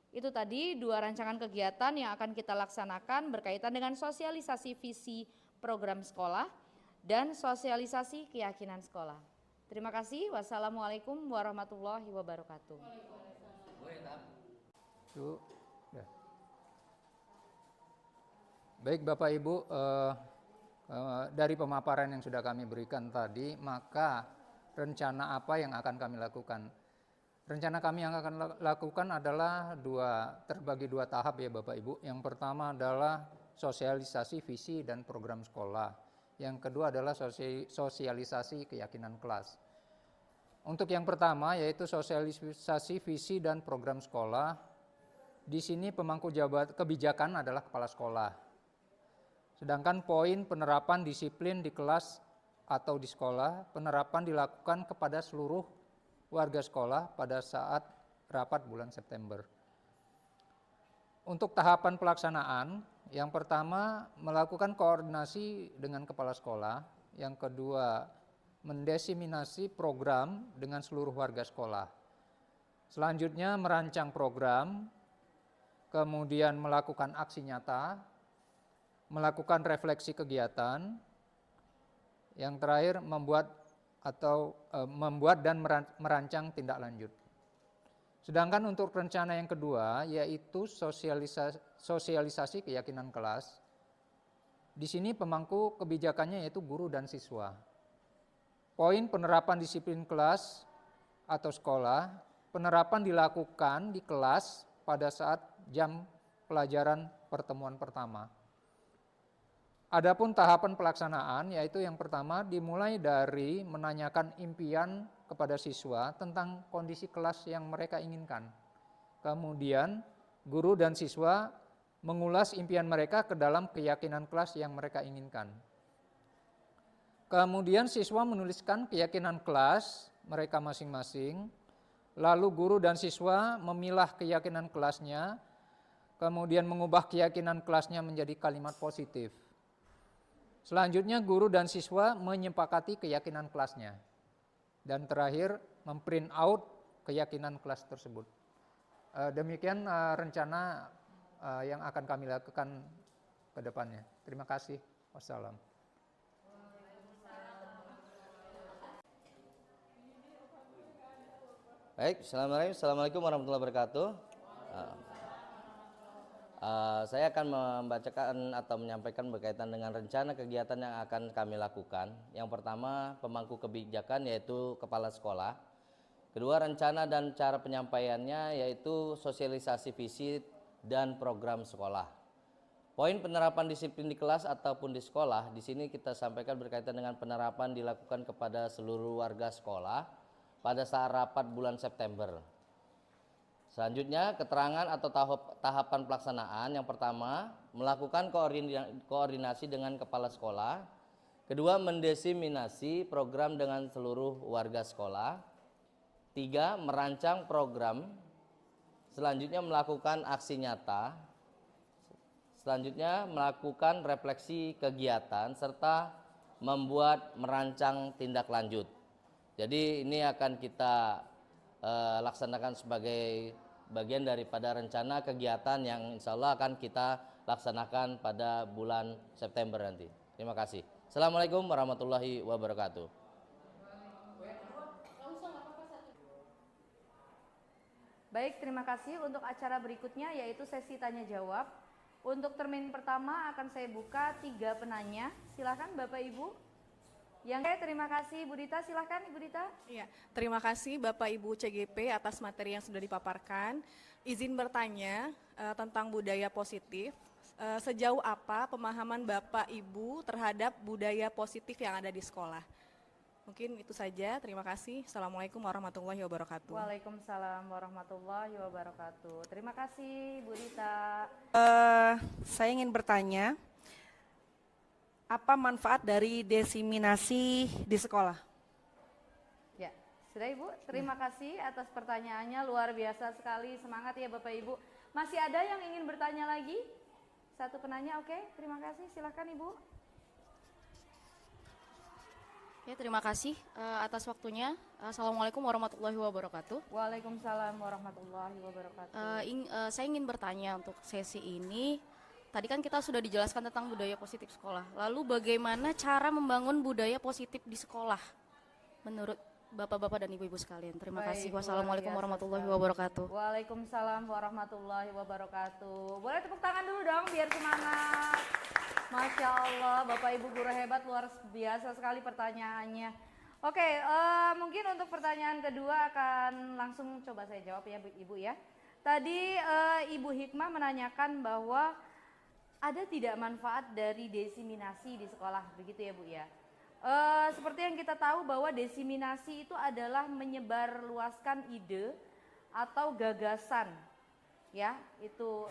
Speaker 1: Itu tadi 2 rancangan kegiatan yang akan kita laksanakan berkaitan dengan sosialisasi visi program sekolah dan sosialisasi keyakinan sekolah. Terima kasih. Wassalamualaikum warahmatullahi wabarakatuh.
Speaker 5: Baik Bapak Ibu, dari pemaparan yang sudah kami berikan tadi, maka rencana apa yang akan kami lakukan? Rencana kami yang akan lakukan adalah terbagi 2 tahap ya Bapak Ibu. Yang pertama adalah sosialisasi visi dan program sekolah. Yang kedua adalah sosialisasi keyakinan kelas. Untuk yang pertama yaitu sosialisasi visi dan program sekolah. Di sini pemangku kebijakan adalah kepala sekolah. Sedangkan poin penerapan disiplin di kelas atau di sekolah, penerapan dilakukan kepada seluruh warga sekolah pada saat rapat bulan September. Untuk tahapan pelaksanaan, yang pertama melakukan koordinasi dengan kepala sekolah, yang kedua mendesiminasi program dengan seluruh warga sekolah. Selanjutnya merancang program, kemudian melakukan aksi nyata, melakukan refleksi kegiatan, yang terakhir membuat dan merancang tindak lanjut. Sedangkan untuk rencana yang kedua yaitu sosialisasi keyakinan kelas. Di sini pemangku kebijakannya yaitu guru dan siswa. Poin penerapan disiplin kelas atau sekolah, penerapan dilakukan di kelas pada saat jam pelajaran pertemuan pertama. Adapun tahapan pelaksanaan yaitu yang pertama dimulai dari menanyakan impian kepada siswa tentang kondisi kelas yang mereka inginkan. Kemudian guru dan siswa mengulas impian mereka ke dalam keyakinan kelas yang mereka inginkan. Kemudian siswa menuliskan keyakinan kelas mereka masing-masing, lalu guru dan siswa memilah keyakinan kelasnya, kemudian mengubah keyakinan kelasnya menjadi kalimat positif. Selanjutnya guru dan siswa menyepakati keyakinan kelasnya. Dan terakhir memprint out keyakinan kelas tersebut. Demikian rencana yang akan kami lakukan ke depannya. Terima kasih. Wassalam.
Speaker 6: Baik, Assalamualaikum warahmatullahi wabarakatuh. Saya akan membacakan atau menyampaikan berkaitan dengan rencana kegiatan yang akan kami lakukan. Yang pertama, pemangku kebijakan yaitu kepala sekolah. Kedua, rencana dan cara penyampaiannya yaitu sosialisasi visi dan program sekolah. Poin penerapan disiplin di kelas ataupun di sekolah, di sini kita sampaikan berkaitan dengan penerapan dilakukan kepada seluruh warga sekolah pada saat rapat bulan September. Selanjutnya, keterangan atau tahapan pelaksanaan. Yang pertama, melakukan koordinasi dengan kepala sekolah. Kedua, mendesimasi program dengan seluruh warga sekolah. Tiga, merancang program. Selanjutnya, melakukan aksi nyata. Selanjutnya, melakukan refleksi kegiatan serta merancang tindak lanjut. Jadi ini akan kita laksanakan sebagai bagian daripada rencana kegiatan yang insya Allah akan kita laksanakan pada bulan September nanti. Terima kasih. Assalamualaikum warahmatullahi wabarakatuh.
Speaker 1: Baik, terima kasih. Untuk acara berikutnya yaitu sesi tanya jawab. Untuk termin pertama akan saya buka 3 penanya. Silakan Bapak Ibu. Terima kasih Bu Dita, silahkan Ibu Dita.
Speaker 7: Iya, terima kasih Bapak Ibu CGP atas materi yang sudah dipaparkan. Izin bertanya tentang budaya positif. Sejauh apa pemahaman Bapak Ibu terhadap budaya positif yang ada di sekolah? Mungkin itu saja, terima kasih. Assalamualaikum warahmatullahi wabarakatuh.
Speaker 1: Waalaikumsalam warahmatullahi wabarakatuh. Terima kasih Bu Dita.
Speaker 8: Saya ingin bertanya, apa manfaat dari desiminasi di sekolah?
Speaker 1: Ya, sudah Ibu, terima kasih atas pertanyaannya, luar biasa sekali, semangat ya Bapak Ibu. Masih ada yang ingin bertanya lagi? Satu penanya, oke, terima kasih, silakan Ibu.
Speaker 9: Ya, terima kasih atas waktunya. Assalamualaikum warahmatullahi wabarakatuh.
Speaker 1: Waalaikumsalam warahmatullahi wabarakatuh.
Speaker 9: Saya ingin bertanya untuk sesi ini. Tadi kan kita sudah dijelaskan tentang budaya positif sekolah. Lalu bagaimana cara membangun budaya positif di sekolah menurut Bapak-bapak dan Ibu-ibu sekalian? Terima kasih. Wassalamualaikum warahmatullahi wabarakatuh.
Speaker 1: Waalaikumsalam warahmatullahi wabarakatuh. Boleh tepuk tangan dulu dong biar semangat. Masya Allah, Bapak Ibu guru hebat, luar biasa sekali pertanyaannya. Oke, mungkin untuk pertanyaan kedua akan langsung coba saya jawab ya Ibu ya. Tadi Ibu Hikmah menanyakan bahwa ada tidak manfaat dari desiminasi di sekolah, begitu ya Bu ya. Seperti yang kita tahu bahwa desiminasi itu adalah menyebarluaskan ide atau gagasan, ya itu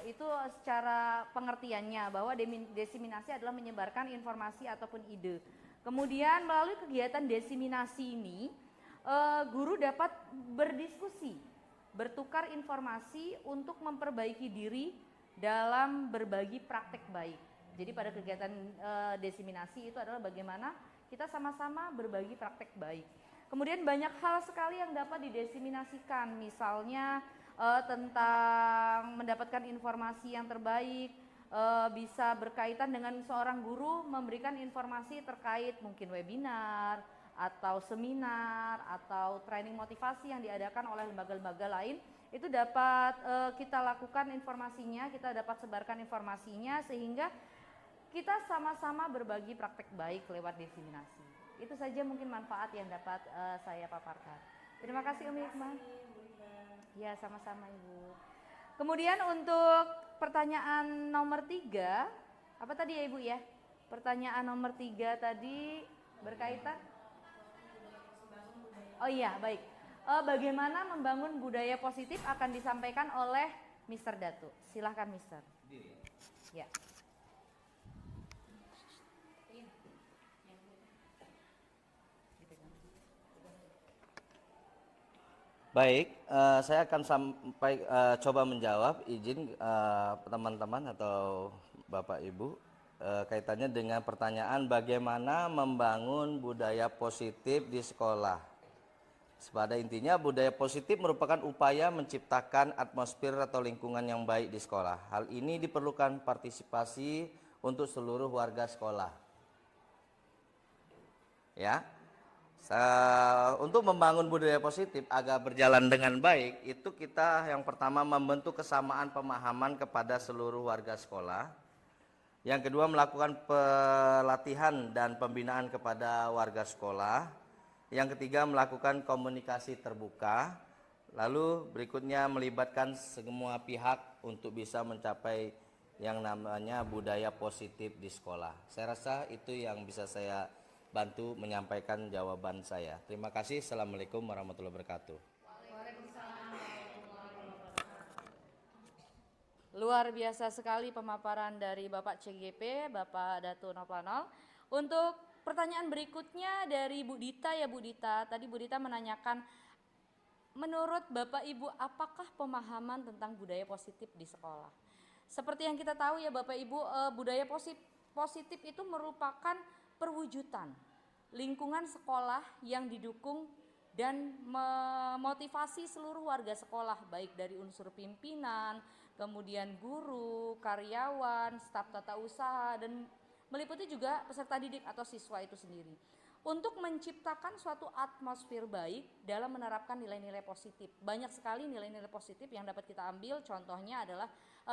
Speaker 1: secara pengertiannya bahwa desiminasi adalah menyebarkan informasi ataupun ide. Kemudian melalui kegiatan desiminasi ini, guru dapat berdiskusi, bertukar informasi untuk memperbaiki diri dalam berbagi praktek baik. Jadi pada kegiatan desiminasi itu adalah bagaimana kita sama-sama berbagi praktek baik. Kemudian banyak hal sekali yang dapat didesiminasikan, misalnya tentang mendapatkan informasi yang terbaik, bisa berkaitan dengan seorang guru memberikan informasi terkait mungkin webinar atau seminar atau training motivasi yang diadakan oleh lembaga-lembaga lain. Itu dapat kita lakukan informasinya, kita dapat sebarkan informasinya sehingga kita sama-sama berbagi praktek baik lewat desiminasi. Itu saja mungkin manfaat yang dapat saya paparkan. Terima kasih Umi Hikmah. Ya, sama-sama Ibu. Kemudian untuk pertanyaan nomor 3, apa tadi ya Ibu ya? Pertanyaan nomor 3 tadi berkaitan? Oh iya, baik. Bagaimana membangun budaya positif akan disampaikan oleh Mr. Datu. Silahkan Mr. Ya.
Speaker 6: Baik, saya akan coba menjawab, izin teman-teman atau Bapak Ibu, kaitannya dengan pertanyaan bagaimana membangun budaya positif di sekolah. Pada intinya budaya positif merupakan upaya menciptakan atmosfer atau lingkungan yang baik di sekolah. Hal ini diperlukan partisipasi untuk seluruh warga sekolah. Ya. Untuk membangun budaya positif agar berjalan dengan baik, itu kita yang pertama membentuk kesamaan pemahaman kepada seluruh warga sekolah. Yang kedua melakukan pelatihan dan pembinaan kepada warga sekolah. Yang ketiga melakukan komunikasi terbuka. Lalu berikutnya melibatkan semua pihak untuk bisa mencapai yang namanya budaya positif di sekolah. Saya rasa itu yang bisa saya bantu menyampaikan jawaban saya. Terima kasih. Assalamualaikum warahmatullahi wabarakatuh.
Speaker 1: Luar biasa sekali pemaparan dari Bapak CGP, Bapak Datu Noplanol. Untuk pertanyaan berikutnya dari Bu Dita ya Bu Dita. Tadi Bu Dita menanyakan, menurut Bapak Ibu apakah pemahaman tentang budaya positif di sekolah? Seperti yang kita tahu ya Bapak Ibu, budaya positif itu merupakan perwujudan lingkungan sekolah yang didukung dan memotivasi seluruh warga sekolah, baik dari unsur pimpinan, kemudian guru, karyawan, staf tata usaha, dan meliputi juga peserta didik atau siswa itu sendiri, untuk menciptakan suatu atmosfer baik dalam menerapkan nilai-nilai positif. Banyak sekali nilai-nilai positif yang dapat kita ambil, contohnya adalah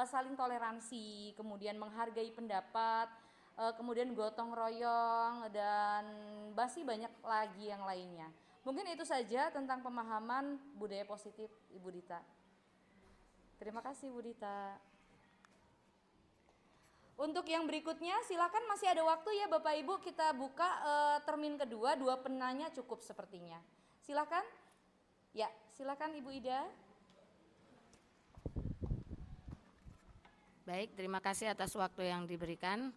Speaker 1: saling toleransi, kemudian menghargai pendapat, kemudian gotong royong, dan masih banyak lagi yang lainnya. Mungkin itu saja tentang pemahaman budaya positif Ibu Dita. Terima kasih Bu Dita. Untuk yang berikutnya silakan, masih ada waktu ya Bapak Ibu, kita buka termin kedua, 2 penanya cukup sepertinya. Silakan. Ya, silakan Ibu Ida.
Speaker 10: Baik, terima kasih atas waktu yang diberikan.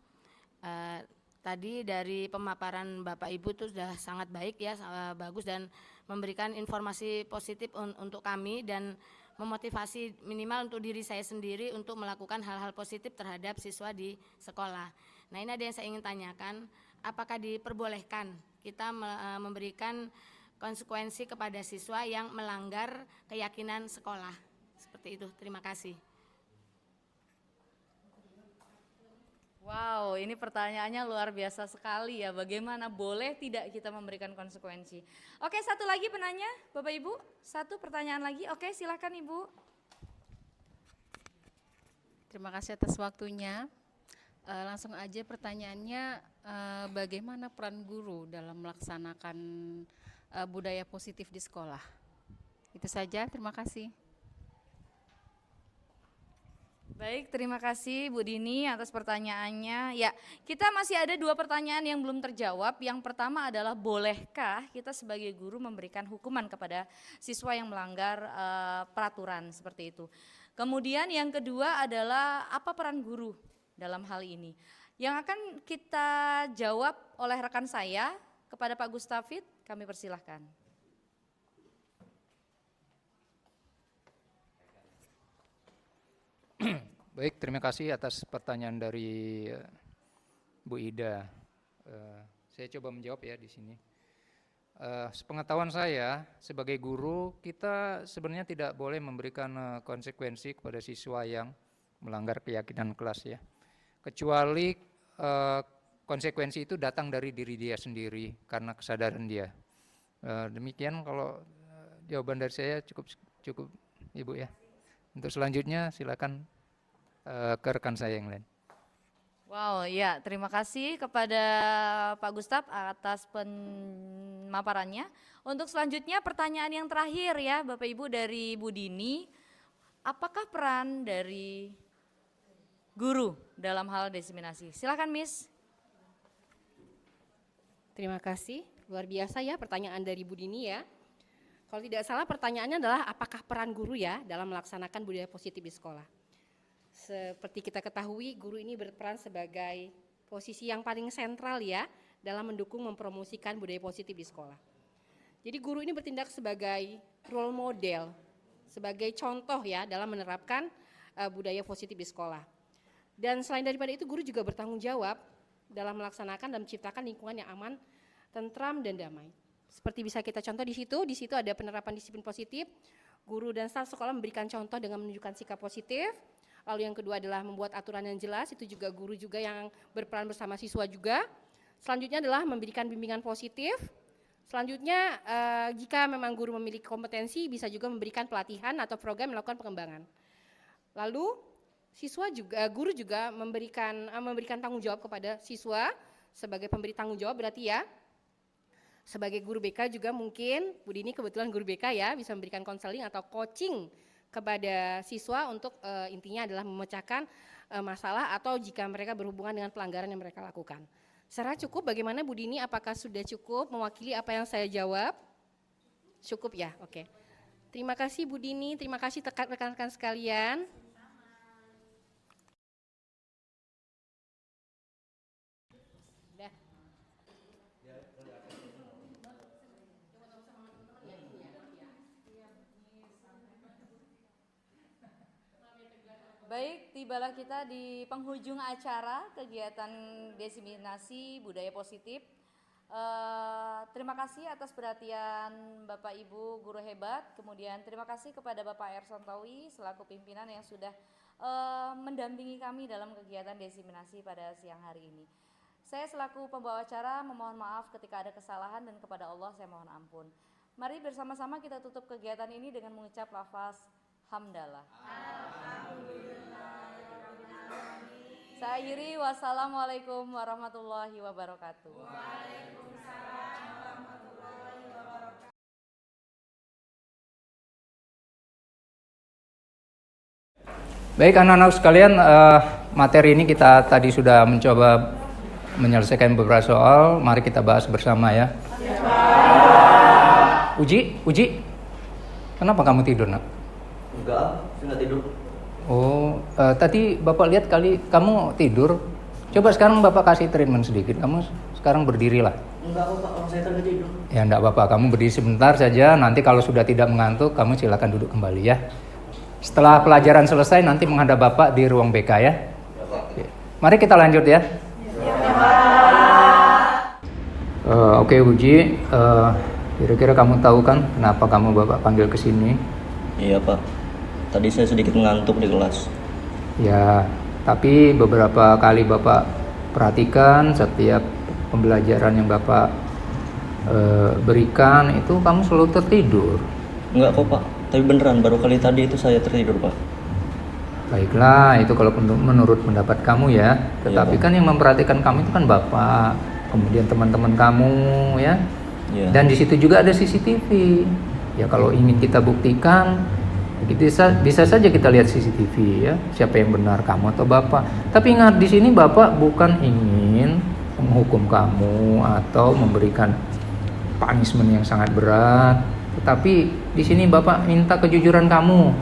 Speaker 10: Tadi dari pemaparan Bapak Ibu itu sudah sangat baik ya, bagus dan memberikan informasi positif untuk kami dan memotivasi minimal untuk diri saya sendiri untuk melakukan hal-hal positif terhadap siswa di sekolah. Nah, ini ada yang saya ingin tanyakan, apakah diperbolehkan kita memberikan konsekuensi kepada siswa yang melanggar keyakinan sekolah? Seperti itu, terima kasih.
Speaker 1: Wow, ini pertanyaannya luar biasa sekali ya. Bagaimana boleh tidak kita memberikan konsekuensi? Oke, satu lagi penanya, Bapak Ibu. Satu pertanyaan lagi. Oke, silakan Ibu.
Speaker 11: Terima kasih atas waktunya. Langsung aja pertanyaannya, bagaimana peran guru dalam melaksanakan budaya positif di sekolah? Itu saja, terima kasih.
Speaker 1: Baik, terima kasih Bu Dini atas pertanyaannya. Ya, kita masih ada 2 pertanyaan yang belum terjawab. Yang pertama adalah, bolehkah kita sebagai guru memberikan hukuman kepada siswa yang melanggar peraturan seperti itu. Kemudian yang kedua adalah, apa peran guru dalam hal ini. Yang akan kita jawab oleh rekan saya kepada Pak Gustafid, kami persilahkan.
Speaker 5: Baik, terima kasih atas pertanyaan dari Bu Ida. Saya coba menjawab ya di sini. Sepengetahuan saya sebagai guru, kita sebenarnya tidak boleh memberikan konsekuensi kepada siswa yang melanggar keyakinan kelas ya. Kecuali konsekuensi itu datang dari diri dia sendiri karena kesadaran dia. Demikian kalau jawaban dari saya cukup Ibu ya. Untuk selanjutnya silakan ke rekan saya yang lain.
Speaker 1: Wow, ya, terima kasih kepada Pak Gustaf atas pemaparannya. Untuk selanjutnya pertanyaan yang terakhir ya Bapak Ibu dari Bu Dini, apakah peran dari guru dalam hal diseminasi? Silakan Miss.
Speaker 4: Terima kasih, luar biasa ya pertanyaan dari Bu Dini ya. Kalau tidak salah pertanyaannya adalah, apakah peran guru ya dalam melaksanakan budaya positif di sekolah? Seperti kita ketahui, guru ini berperan sebagai posisi yang paling sentral ya dalam mendukung mempromosikan budaya positif di sekolah. Jadi guru ini bertindak sebagai role model, sebagai contoh ya dalam menerapkan budaya positif di sekolah. Dan selain daripada itu, guru juga bertanggung jawab dalam melaksanakan dan menciptakan lingkungan yang aman, tentram dan damai. Seperti bisa kita contoh di situ ada penerapan disiplin positif. Guru dan staf sekolah memberikan contoh dengan menunjukkan sikap positif. Lalu yang kedua adalah membuat aturan yang jelas, itu juga guru juga yang berperan bersama siswa juga. Selanjutnya adalah memberikan bimbingan positif. Selanjutnya jika memang guru memiliki kompetensi, bisa juga memberikan pelatihan atau program melakukan pengembangan. Lalu guru juga memberikan tanggung jawab kepada siswa sebagai pemberi tanggung jawab, berarti ya. Sebagai guru BK juga mungkin, Bu Dini kebetulan guru BK ya, bisa memberikan konseling atau coaching kepada siswa untuk intinya adalah memecahkan masalah atau jika mereka berhubungan dengan pelanggaran yang mereka lakukan. Secara cukup, bagaimana Bu Dini, apakah sudah cukup mewakili apa yang saya jawab? Cukup ya, oke. Terima kasih Bu Dini, terima kasih rekan-rekan sekalian.
Speaker 1: Baik, tibalah kita di penghujung acara kegiatan diseminasi budaya positif. Terima kasih atas perhatian Bapak Ibu guru hebat. Kemudian terima kasih kepada Bapak Erson Tawi selaku pimpinan yang sudah mendampingi kami dalam kegiatan diseminasi pada siang hari ini. Saya selaku pembawa acara memohon maaf ketika ada kesalahan dan kepada Allah saya mohon ampun. Mari bersama-sama kita tutup kegiatan ini dengan mengucap lafaz hamdalah. Saya akhiri, wassalamualaikum warahmatullahi wabarakatuh.
Speaker 5: Baik anak-anak sekalian, materi ini kita tadi sudah mencoba menyelesaikan beberapa soal. Mari kita bahas bersama ya. Uji, kenapa kamu tidur nak?
Speaker 6: Enggak, saya nggak tidur.
Speaker 5: Oh, tadi Bapak lihat kali kamu tidur. Coba sekarang Bapak kasih treatment sedikit. Kamu sekarang berdirilah.
Speaker 6: Enggak Pak, orang saya tadi tidur.
Speaker 5: Ya enggak apa-apa, kamu berdiri sebentar saja. Nanti kalau sudah tidak mengantuk, kamu silakan duduk kembali ya. Setelah pelajaran selesai, nanti menghadap Bapak di ruang BK ya. Oke. Mari kita lanjut ya. Oke Uji, kira-kira kamu tahu kan kenapa kamu Bapak panggil ke sini?
Speaker 6: Iya Pak, tadi saya sedikit mengantuk di kelas.
Speaker 5: Ya, tapi beberapa kali Bapak perhatikan setiap pembelajaran yang Bapak berikan itu kamu selalu tertidur.
Speaker 6: Enggak kok Pak, tapi beneran baru kali tadi itu saya tertidur Pak.
Speaker 5: Baiklah, itu kalau menurut pendapat kamu ya. Tetapi kan yang memperhatikan kamu itu kan Bapak, kemudian teman-teman kamu ya.
Speaker 6: Iya.
Speaker 5: Dan di situ juga ada CCTV. Ya kalau ingin kita buktikan, bisa saja kita lihat CCTV ya, siapa yang benar, kamu atau Bapak. Tapi ingat di sini Bapak bukan ingin menghukum kamu atau memberikan punishment yang sangat berat, tetapi di sini Bapak minta kejujuran kamu.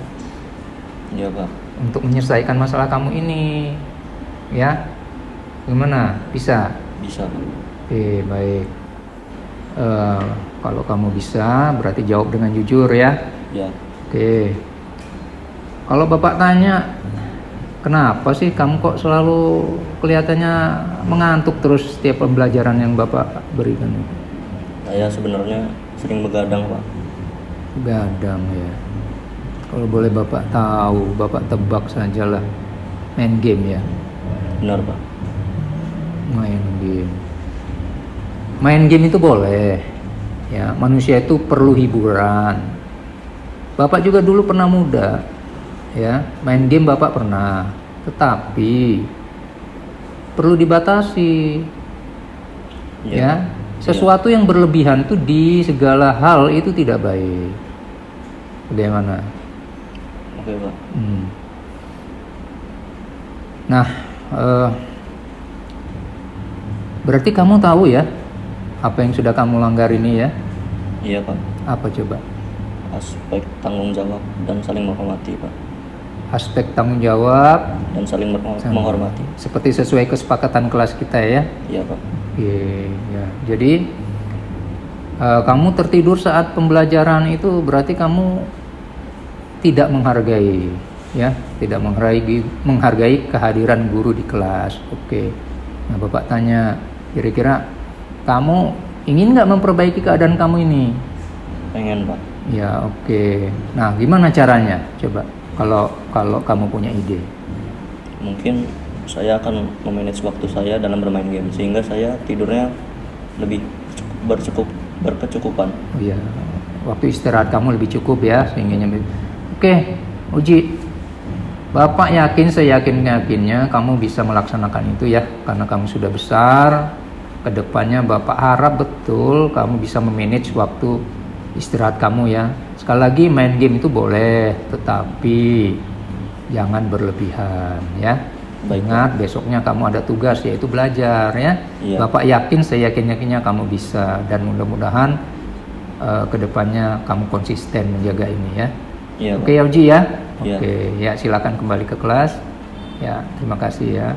Speaker 6: Iya Pak.
Speaker 5: Untuk menyelesaikan masalah kamu ini, ya. Gimana? Bisa?
Speaker 6: Bisa Pak.
Speaker 5: Oke, baik. Kalau kamu bisa, berarti jawab dengan jujur ya.
Speaker 6: Ya.
Speaker 5: Oke. Kalau Bapak tanya, kenapa sih kamu kok selalu kelihatannya mengantuk terus setiap pembelajaran yang Bapak berikan?
Speaker 6: Saya sebenarnya sering begadang Pak.
Speaker 5: Begadang ya. Kalau boleh Bapak tahu, Bapak tebak sajalah. Main game ya?
Speaker 6: Benar Pak.
Speaker 5: Main game. Main game itu boleh. Ya, manusia itu perlu hiburan. Bapak juga dulu pernah muda. Ya, main game Bapak pernah. Tetapi perlu dibatasi. Ya, sesuatu yang berlebihan itu di segala hal itu tidak baik. Bagaimana?
Speaker 6: Oke Pak.
Speaker 5: Nah, berarti kamu tahu ya apa yang sudah kamu langgar ini ya?
Speaker 6: Iya Pak.
Speaker 5: Apa coba?
Speaker 6: Aspek tanggung jawab dan saling menghormati Pak.
Speaker 5: Aspek tanggung jawab
Speaker 6: dan saling menghormati.
Speaker 5: Seperti sesuai kesepakatan kelas kita ya?
Speaker 6: Iya Pak.
Speaker 5: Oke, ya. Jadi kamu tertidur saat pembelajaran itu berarti kamu tidak menghargai, ya, tidak menghargai kehadiran guru di kelas. Oke. Nah, Bapak tanya, kira-kira kamu ingin nggak memperbaiki keadaan kamu ini?
Speaker 6: Pengen Pak.
Speaker 5: Ya, oke. Nah, gimana caranya? Coba, kalau kamu punya ide.
Speaker 6: Mungkin saya akan memanage waktu saya dalam bermain game sehingga saya tidurnya lebih berkecukupan.
Speaker 5: Oh iya, waktu istirahat kamu lebih cukup ya sehingga Oke, Uji. Bapak yakin, saya yakinnya kamu bisa melaksanakan itu ya, karena kamu sudah besar. Kedepannya Bapak harap betul kamu bisa memanage waktu istirahat kamu ya. Sekali lagi main game itu boleh, tetapi jangan berlebihan ya. Ingat besoknya kamu ada tugas yaitu belajar ya.
Speaker 6: Iya.
Speaker 5: Bapak yakin, saya yakinnya kamu bisa, dan mudah-mudahan kedepannya kamu konsisten menjaga ini ya.
Speaker 6: Iya,
Speaker 5: Oke ya Uji ya.
Speaker 6: Iya.
Speaker 5: Oke ya, silakan kembali ke kelas. Ya, terima kasih ya.